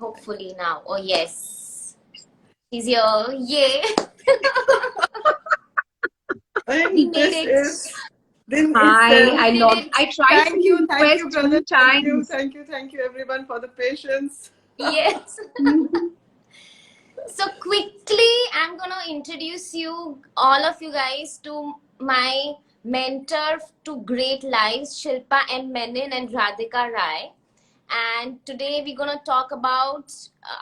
Hopefully now. Oh yes. She's here. Yay. We And made this it. is then Hi, itself. I We did love. it. I tried to Thank you, request brother. many times. Thank you, everyone for the patience. Yes. Mhm. So quickly, I'm gonna introduce you, all of you guys, to my mentor to great lives, Shilpa M. Menon and Radhika Rai. And today we're gonna talk about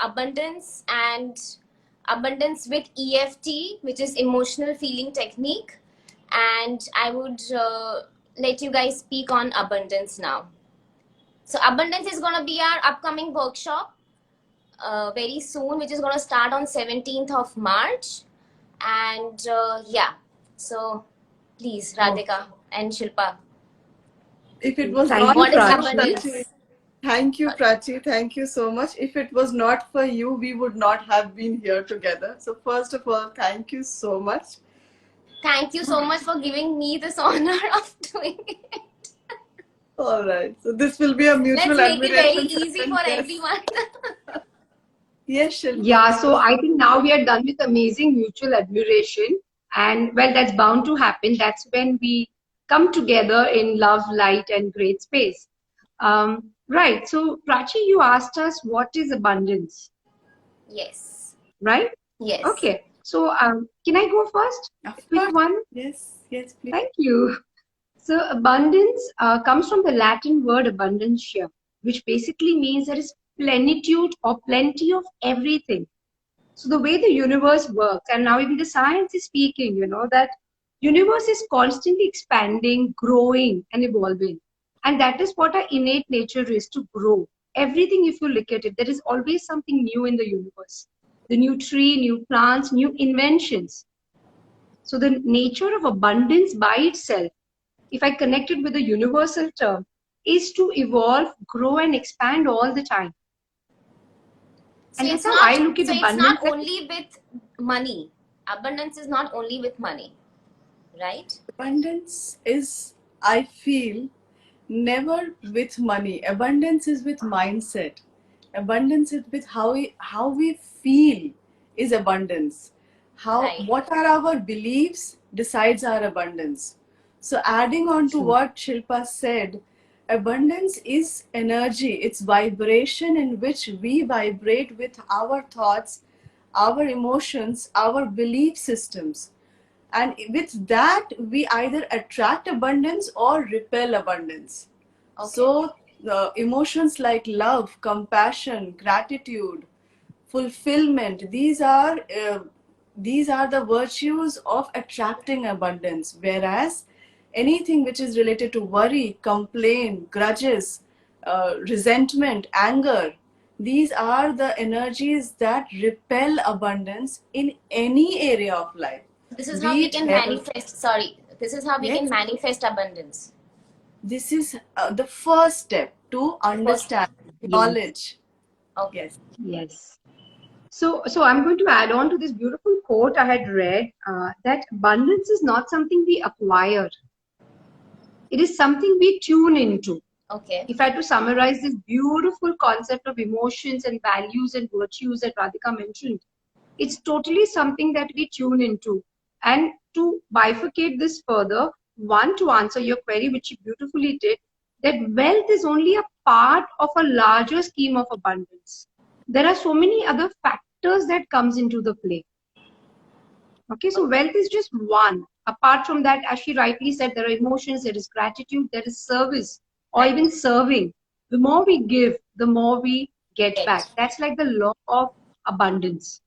abundance and abundance with EFT, which is emotional feeling technique. And I would let you guys speak on abundance now. So abundance is gonna be our upcoming workshop very soon, which is going to start on 17th of March. And yeah, so please, Oh, Radhika and Shilpa, if it was Thank not you, what for is you, Prachi. Prachi, abundance? thank you, Prachi. Thank you so much. If it was not for you, we would not have been here together. So first of all, thank you so much. Thank you so much for giving me this honor of doing it. All right. So this will be a Let's mutual make it very admiration easy session. for Yes. everyone. Yes, Shilpa. Yeah, so I think now we are done with amazing mutual admiration. And well, that's bound to happen. That's when we come together in love, light, and great space. Right. So, Prachi, you asked us what is abundance, Yes, right? yes. Okay. So, can I go first? A Of quick course. one. Yes, please. Thank you. So abundance comes from the Latin word abundantia, which basically means there is plenitude or plenty of everything. So the way the universe works, and now even the science is speaking, that universe is constantly expanding, growing, and evolving. And that is what our innate nature is, to grow. Everything, if you look at it, there is always something new in the universe. The new tree, new plants, new inventions. So the nature of abundance by itself, if I connect it with a universal term, is to evolve, grow, and expand all the time. So And that's it's how I not. look at So it's not abundance. That only with money. Abundance is not only with money, right? Abundance is, I feel, never with money. Abundance is with mindset. Abundance is with how we feel is abundance. How Right. what are our beliefs decides our abundance. So adding on to true. what Shilpa said, abundance is energy. It's vibration in which we vibrate with our thoughts, our emotions, our belief systems, and with that we either attract abundance or repel abundance. Okay. So emotions like love, compassion, gratitude, fulfillment, these are the virtues of attracting abundance, whereas anything which is related to worry, complaint, grudges, resentment, anger, these are the energies that repel abundance in any area of life, This is how be we it can health. manifest. Sorry. This is how we can Yes, manifest abundance. this is the first step to The first step. understand Yes, knowledge. Okay. Yes. yes. So I'm going to add on to this beautiful quote I had read, that abundance is not something we acquire. It is something we tune into. Okay. If I had to summarize this beautiful concept of emotions and values and virtues that Radhika mentioned, it's totally something that we tune into. And to bifurcate this further, one, to answer your query, which you beautifully did, that wealth is only a part of a larger scheme of abundance. There are so many other factors that comes into the play. Okay, so wealth is just one. Apart from that, as she rightly said, there are emotions, there is gratitude, there is service, or Right. even serving. The more we give, the more we get back. Get. That's like the law of abundance.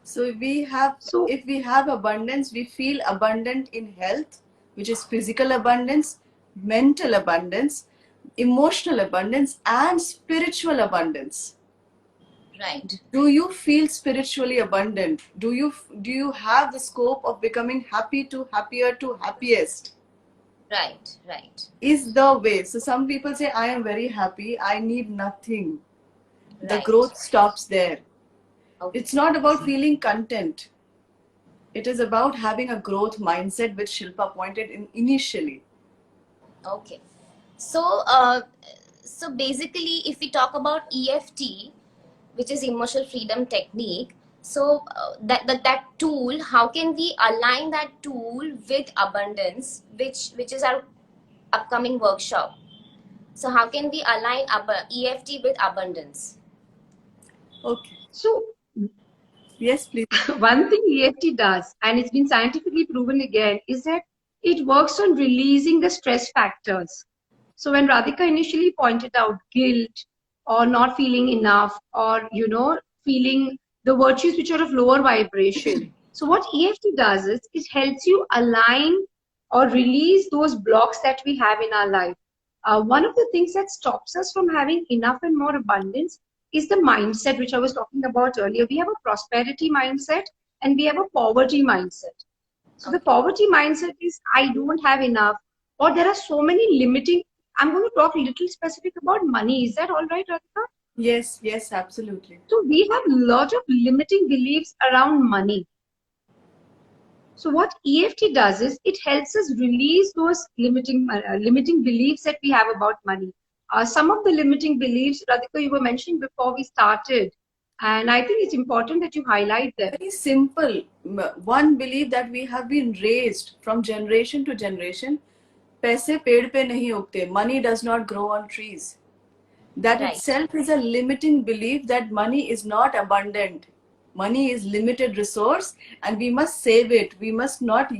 So we have, So, if we have abundance, we feel abundant in health, which is physical abundance, mental abundance, emotional abundance, and spiritual abundance. Right. Do you feel spiritually abundant? Do you have the scope of becoming happy to happier to happiest? Right. Right. Is the way. So some people say, I am very happy, I need nothing. The Right. growth stops there. Okay. It's not about feeling content. It is about having a growth mindset, which Shilpa pointed in initially. Okay. So, so basically, if we talk about EFT, which is emotional freedom technique. So that tool, how can we align that tool with abundance, which is our upcoming workshop? So how can we align EFT with abundance? Okay. So Yes, please. one thing EFT does, and it's been scientifically proven again, is that it works on releasing the stress factors. So when Radhika initially pointed out guilt or not feeling enough or, feeling the virtues which are of lower vibration. So what EFT does is it helps you align or release those blocks that we have in our life. One of the things that stops us from having enough and more abundance is the mindset which I was talking about earlier. We have a prosperity mindset and we have a poverty mindset. So the poverty mindset is I don't have enough, or there are so many limiting. I'm going to talk a little specific about money. Is that all right, Radhika? Yes, yes, absolutely. So we have a lot of limiting beliefs around money. So what EFT does is it helps us release those limiting beliefs that we have about money. Some of the limiting beliefs, Radhika, you were mentioning before we started, and I think it's important that you highlight them. Very simple. One belief that we have been raised from generation to generation. पैसे पेड़ पे नहीं उगते. Money does not grow on trees. That Right. itself is a limiting belief that money is not abundant. Money is limited resource and we must save it. We must not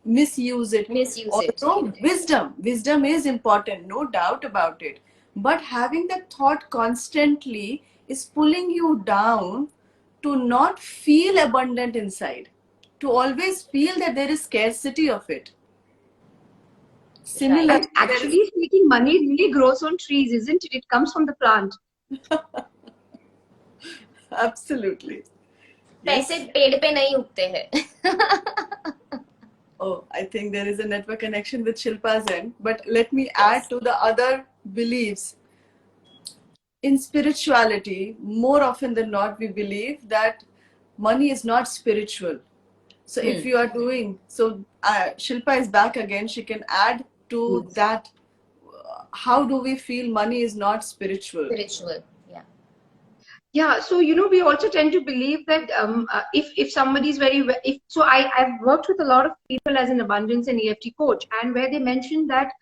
misuse it. Misuse it. Although wisdom is important, no doubt about it. But having that thought constantly is pulling you down to not feel abundant inside, to always feel that there is scarcity of it. Similarly, And actually speaking, money really grows on trees, isn't it? It comes from the plant. absolutely. पैसे पेड़ पे नहीं उगते हैं. Oh, I think there is a network connection with Shilpa's end. But let me add to the other beliefs. In spirituality, more often than not, we believe that money is not spiritual. So if you are doing, so Shilpa is back again, she can add to that. How do we feel money is not spiritual? Spiritual, yeah. Yeah, so we also tend to believe that if somebody is I've worked with a lot of people as an abundance and EFT coach, and where they mentioned that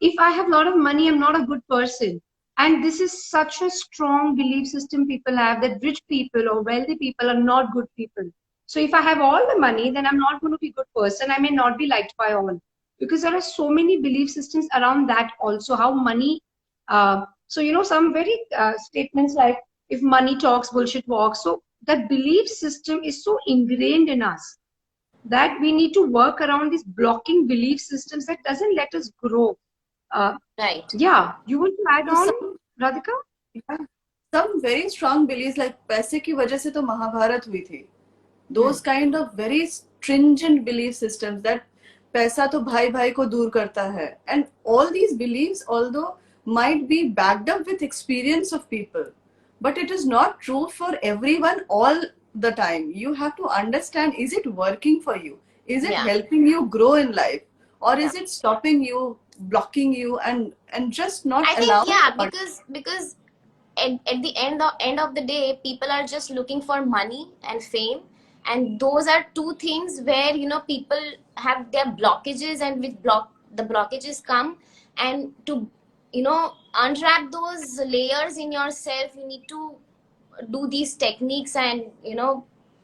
if I have a lot of money, I'm not a good person. And this is such a strong belief system people have, that rich people or wealthy people are not good people. So if I have all the money, then I'm not going to be a good person. I may not be liked by all, because there are so many belief systems around that also. How money, some very statements like, if money talks, bullshit walks. So that belief system is so ingrained in us that we need to work around these blocking belief systems that doesn't let us grow. Right. Yeah, you want to add on, Radhika? Yeah. Some very strong beliefs like पैसे की वजह से तो महाभारत हुई थी. Those kind of very stringent belief systems that पैसा तो भाई भाई को दूर करता है. And all these beliefs, although might be backed up with experience of people, but it is not true for everyone all the time. You have to understand, is it working for you? Is it helping you grow in life? Or is it stopping you, blocking you, and just not allowing? I think, because at the end of the day, people are just looking for money and fame, and those are two things where people have their blockages, and with the blockages come, and to unwrap those layers in yourself, you need to do these techniques and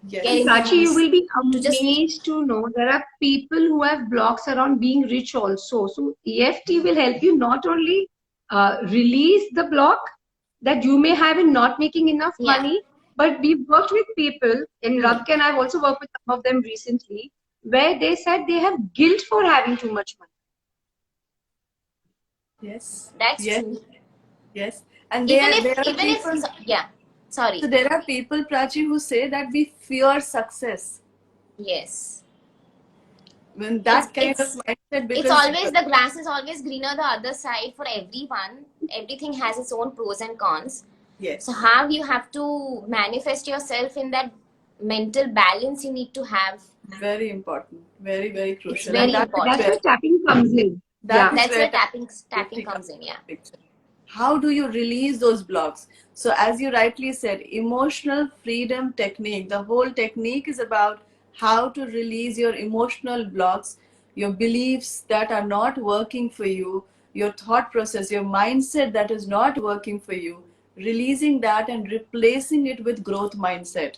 Yes. get into Prachi, you these- will be amazed to know there are people who have blocks around being rich also. So EFT will help you not only release the block that you may have in not making enough money, but we've worked with people, and Radhika and I have also worked with some of them recently, where they said they have guilt for having too much money. Yes. That's yes. true. Yes. And Even there are if people, sorry. so there are people, Prachi, who say that we fear success. Yes. When that kind of mindset, because It's always, the grass is always greener the other side for everyone. Everything has its own pros and cons. yes. So how you have to manifest yourself in that mental balance you need to have. Very important. Very, very crucial. very And that is important. That's where tapping comes in. That is That's where where tapping comes in. Yeah. how do you release those blocks? So as you rightly said, emotional freedom technique, the whole technique is about how to release your emotional blocks, your beliefs that are not working for you, your thought process, your mindset that is not working for you, releasing that and replacing it with growth mindset,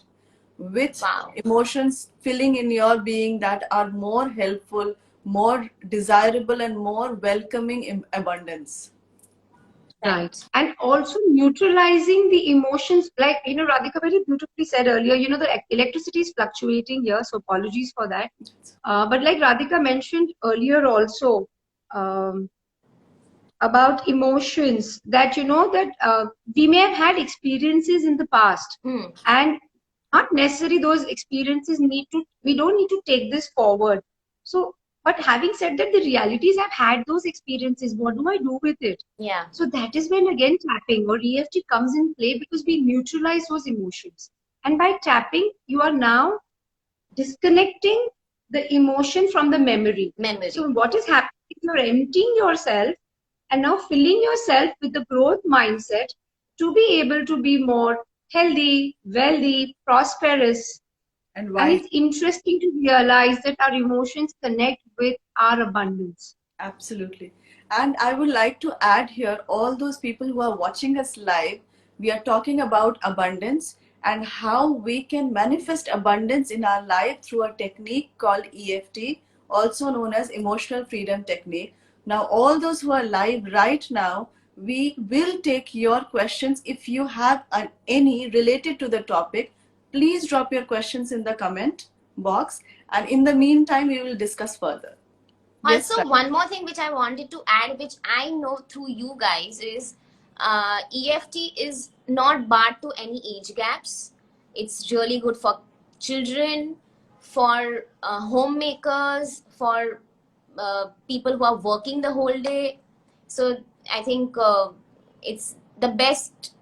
with Wow. emotions filling in your being that are more helpful, more desirable, and more welcoming in abundance. Right. Right. And also neutralizing the emotions, like, Radhika very beautifully said earlier, the electricity is fluctuating here, so apologies for that. But like Radhika mentioned earlier also, um, about emotions, that we may have had experiences in the past, Hmm. and not necessarily those experiences we don't need to take this forward. So, but having said that, the realities, I've had those experiences, what do I do with it? Yeah. So that is when again tapping or EFT comes in play, because we neutralize those emotions, and by tapping you are now disconnecting the emotion from the memory. Memory. So what is happening? You're emptying yourself and now filling yourself with the growth mindset to be able to be more healthy, wealthy, prosperous. And And why? it's interesting to realize that our emotions connect with our abundance. Absolutely. And I would like to add here, all those people who are watching us live, we are talking about abundance and how we can manifest abundance in our life through a technique called EFT, also known as Emotional Freedom Technique. Now, all those who are live right now, we will take your questions. If you have any related to the topic, please drop your questions in the comment box. And in the meantime, we will discuss further. Yes, Also, one more thing which I wanted to add, which I know through you guys, is EFT is not barred to any age gaps. It's really good for children, for homemakers, for people who are working the whole day. So I think it's the best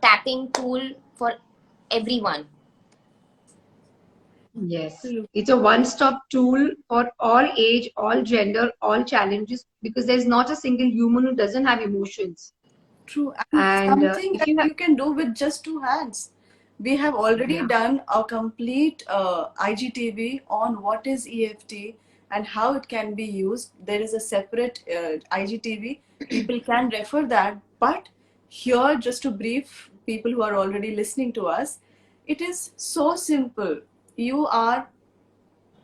tapping tool for everyone. Yes, absolutely. it's a one-stop tool for all age, all gender, all challenges, because there's not a single human who doesn't have emotions. True, and And something if that you have, you can do with just two hands. We have already yeah, done a complete IGTV on what is EFT and how it can be used. There is a separate IGTV. People can refer that. But here, just to brief people who are already listening to us, it is so simple. You are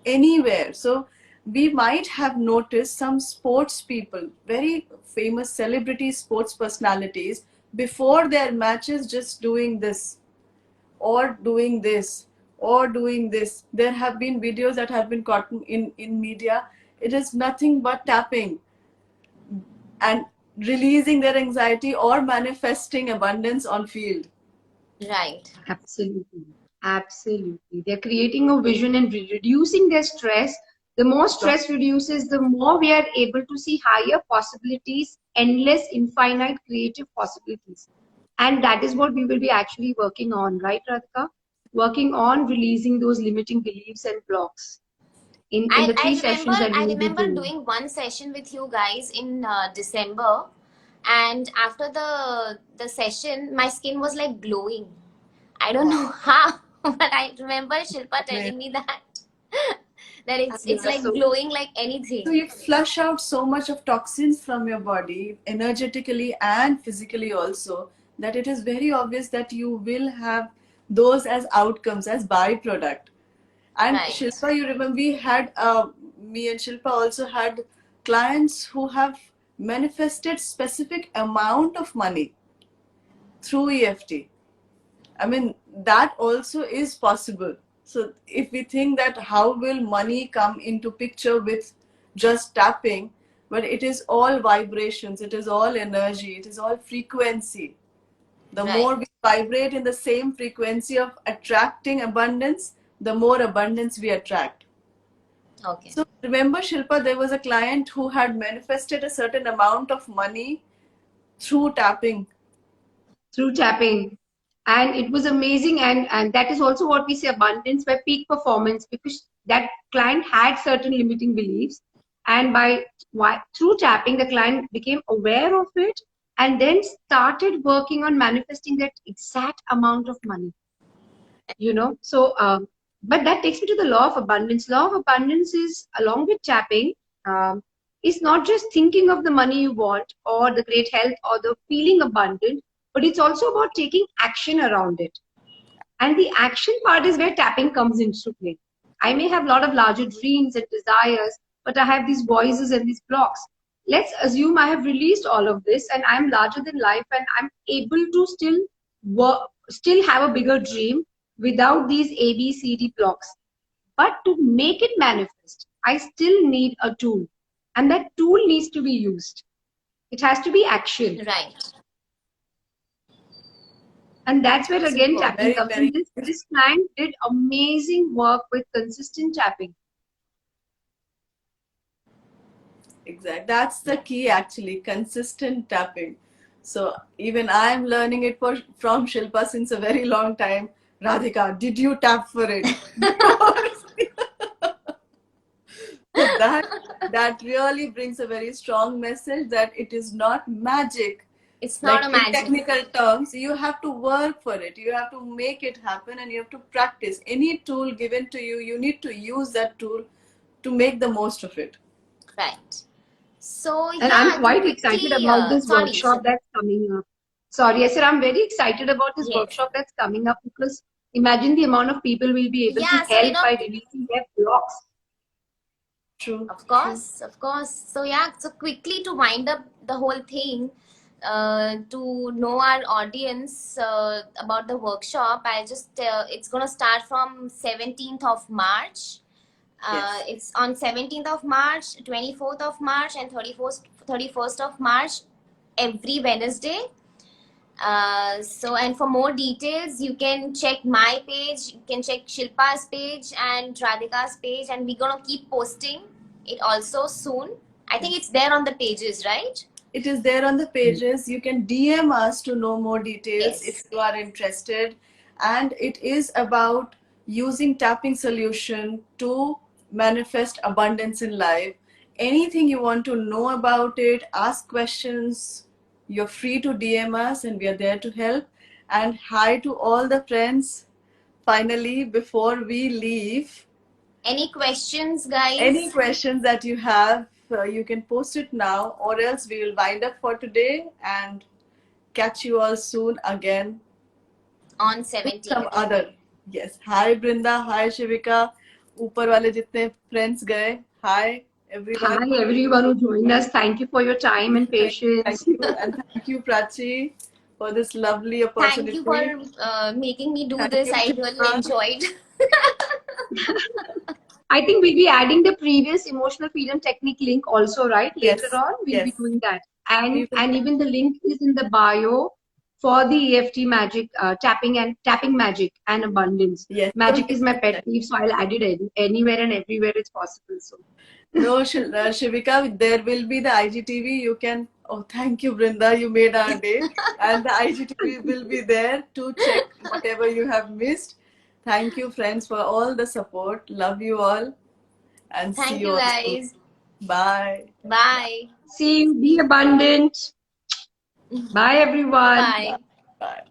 anywhere. So we might have noticed some sports people, very famous celebrity sports personalities, before their matches just doing this or doing this or doing this. There have been videos that have been caught in media. It is nothing but tapping and releasing their anxiety or manifesting abundance on field. Right. absolutely, absolutely. They're creating a vision and reducing their stress. The more stress reduces, the more we are able to see higher possibilities, endless, infinite creative possibilities. And that is what we will be actually working on, right, Radhika? Working on releasing those limiting beliefs and blocks in the three sessions that we I will be remember doing. doing one session with you guys in December, and after the session, my skin was like glowing. I don't Wow. know how, but I remember Shilpa Amazing. telling me that that it's Yeah, like so glowing like So anything. you flush out so much of toxins from your body, energetically and physically also, that it is very obvious that you will have those as outcomes, as byproduct. And Right. Shilpa, you remember we had, me and Shilpa also had clients who have manifested specific amount of money through EFT. I mean, that also is possible. So if we think that how will money come into picture with just tapping, but it is all vibrations, it is all energy, it is all frequency. The Right. more we vibrate in the same frequency of attracting abundance, the more abundance we attract. Okay. So remember, Shilpa, there was a client who had manifested a certain amount of money through tapping. through tapping. And it was amazing. And that is also what we say abundance by peak performance, because that client had certain limiting beliefs. And through tapping, the client became aware of it and then started working on manifesting that exact amount of money. But that takes me to the law of abundance. Law of abundance is, along with tapping, um, is not just thinking of the money you want or the great health or the feeling abundant, but it's also about taking action around it. And the action part is where tapping comes into play. I may have a lot of larger dreams and desires, but I have these voices and these blocks. Let's assume I have released all of this and I'm larger than life and I'm able to still have a bigger dream without these A, B, C, D blocks. But to make it manifest, I still need a tool. And that tool needs to be used. It has to be action. Right. And that's where again Super. tapping Very, comes very in. This client did amazing work with consistent tapping. Exactly. That's the key, actually, consistent tapping. So even I'm learning it from Shilpa since a very long time. Radhika, did you tap for it? So that really brings a very strong message that it is not magic. It's not a In magic. technical terms, you have to work for it. You have to make it happen, and you have to practice. Any tool given to you, you need to use that tool to make the most of it. Right. So And yeah, I'm quite excited about this sorry. workshop that's coming up. Sorry, I said I'm very excited about this Yes. workshop that's coming up because imagine the amount of people we'll be able Yeah, to so help by releasing their blocks. True. of course. So yeah, so quickly to wind up the whole thing, to know our audience about the workshop, it's gonna start from 17th of March. Yes. It's on 17th of March, 24th of March, and 31st of March, every Wednesday. And for more details, you can check my page, you can check Shilpa's page and Radhika's page, and we're gonna keep posting it also soon. I think it's there on the pages, right? It is there on the pages. You can DM us to know more details Yes. if you are interested. And it is about using tapping solution to manifest abundance in life. Anything you want to know about it, ask questions, you're free to DM us and we are there to help. And hi to all the friends. Finally, before we leave, Any questions, guys? any questions that you have, you can post it now, or else we will wind up for today and catch you all soon again. On Some 17th. other. Yes. Hi Brinda. Hi Shivika. ऊपर वाले जितने friends गए. Hi everyone. Hi, everyone who joined us. Thank you for your time and patience. Thank you. And thank you, Prachi, for this lovely opportunity. Thank you for making me do Thank this. you, I Shilpa. really enjoyed. I think we'll be adding the previous emotional freedom technique link also, right? Yes. Later on, we'll be Yes. doing that. We will. And even the link is in the bio for the EFT magic, tapping magic and abundance. Yes. Magic is my pet peeve, so I'll add it anywhere and everywhere it's possible. So No, Shivika, there will be the IGTV. You can. Oh, thank you, Brinda. You made our day. And the IGTV will be there to check whatever you have missed. Thank you, friends, for all the support. Love you all. And see Thank you you, all guys. soon. Bye. Bye. see you, be abundant. Bye, everyone. Bye. Bye.